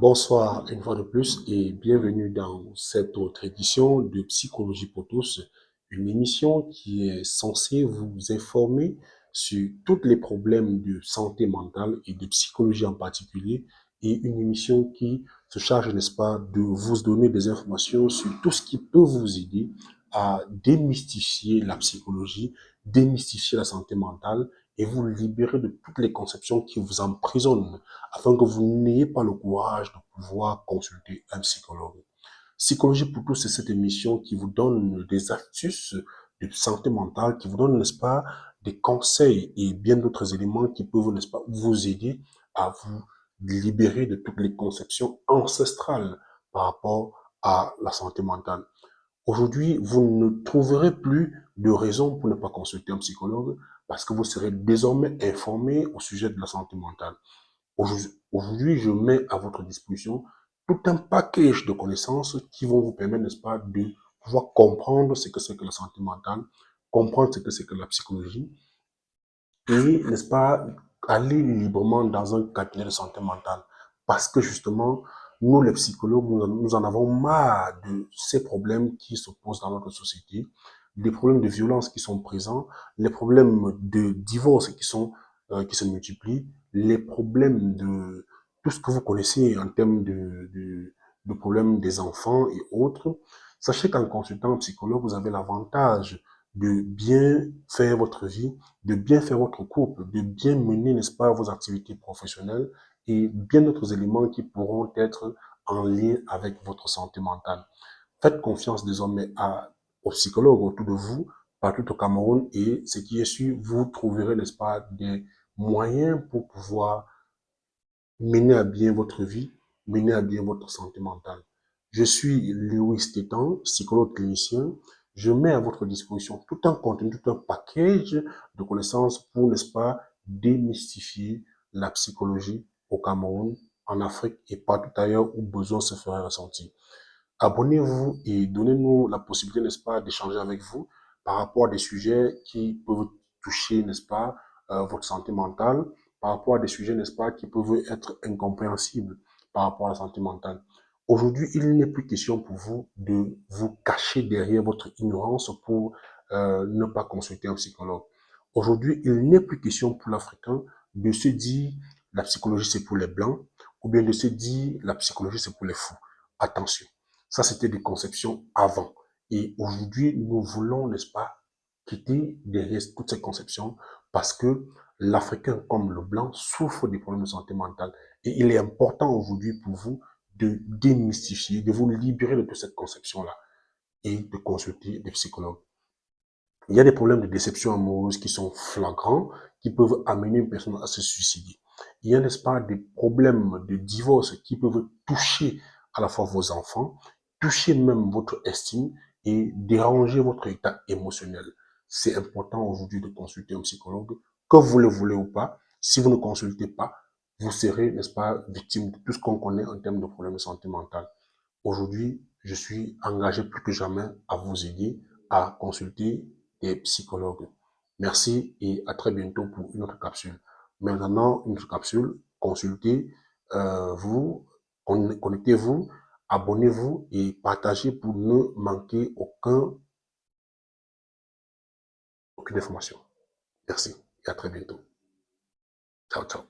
Bonsoir une fois de plus et bienvenue dans cette autre édition de Psychologie pour tous, une émission qui est censée vous informer sur tous les problèmes de santé mentale et de psychologie en particulier, et une émission qui se charge, n'est-ce pas, de vous donner des informations sur tout ce qui peut vous aider à démystifier la psychologie, démystifier la santé mentale et vous libérer de toutes les conceptions qui vous emprisonnent afin que vous n'ayez pas le courage de pouvoir consulter un psychologue. Psychologie pour tous, c'est cette émission qui vous donne des astuces de santé mentale, qui vous donne, n'est-ce pas, des conseils et bien d'autres éléments qui peuvent, n'est-ce pas, vous aider à vous libérer de toutes les conceptions ancestrales par rapport à la santé mentale. Aujourd'hui, vous ne trouverez plus de raison pour ne pas consulter un psychologue parce que vous serez désormais informé au sujet de la santé mentale. Aujourd'hui, je mets à votre disposition tout un package de connaissances qui vont vous permettre, n'est-ce pas, de pouvoir comprendre ce que c'est que la santé mentale, comprendre ce que c'est que la psychologie et, n'est-ce pas, aller librement dans un cabinet de santé mentale. Parce que justement, nous, les psychologues, nous en avons marre de ces problèmes qui se posent dans notre société, les problèmes de violence qui sont présents, les problèmes de divorce qui se multiplient, les problèmes de tout ce que vous connaissez en termes de problèmes des enfants et autres. Sachez qu'en consultant un psychologue, vous avez l'avantage de bien faire votre vie, de bien faire votre couple, de bien mener, n'est-ce pas, vos activités professionnelles et bien d'autres éléments qui pourront être en lien avec votre santé mentale. Faites confiance désormais aux psychologues autour de vous, partout au Cameroun, et ce qui est sûr, vous trouverez, n'est-ce pas, des moyens pour pouvoir mener à bien votre vie, mener à bien votre santé mentale. Je suis Lewis Tétan, psychologue clinicien. Je mets à votre disposition tout un contenu, tout un package de connaissances pour, n'est-ce pas, démystifier la psychologie au Cameroun, en Afrique et partout ailleurs où besoin se ferait ressentir. Abonnez-vous et donnez-nous la possibilité, n'est-ce pas, d'échanger avec vous par rapport à des sujets qui peuvent toucher, n'est-ce pas, votre santé mentale, par rapport à des sujets, n'est-ce pas, qui peuvent être incompréhensibles par rapport à la santé mentale. Aujourd'hui, il n'est plus question pour vous de vous cacher derrière votre ignorance pour ne pas consulter un psychologue. Aujourd'hui, il n'est plus question pour l'Africain de se dire la psychologie c'est pour les blancs ou bien de se dire la psychologie c'est pour les fous. Attention. Ça, c'était des conceptions avant. Et aujourd'hui, nous voulons, n'est-ce pas, quitter derrière toutes ces conceptions parce que l'Africain comme le Blanc souffre des problèmes de santé mentale. Et il est important aujourd'hui pour vous de démystifier, de vous libérer de toute cette conception-là et de consulter des psychologues. Il y a des problèmes de déception amoureuse qui sont flagrants, qui peuvent amener une personne à se suicider. Il y a, n'est-ce pas, des problèmes de divorce qui peuvent toucher à la fois vos enfants, toucher même votre estime et déranger votre état émotionnel. C'est important aujourd'hui de consulter un psychologue, que vous le voulez ou pas. Si vous ne consultez pas, vous serez, n'est-ce pas, victime de tout ce qu'on connaît en termes de problèmes de santé mentale. Aujourd'hui, je suis engagé plus que jamais à vous aider à consulter des psychologues. Merci et à très bientôt pour une autre capsule. Maintenant, une autre capsule, consultez, vous, connectez-vous, abonnez-vous et partagez pour ne manquer aucune information. Merci et à très bientôt. Ciao, ciao.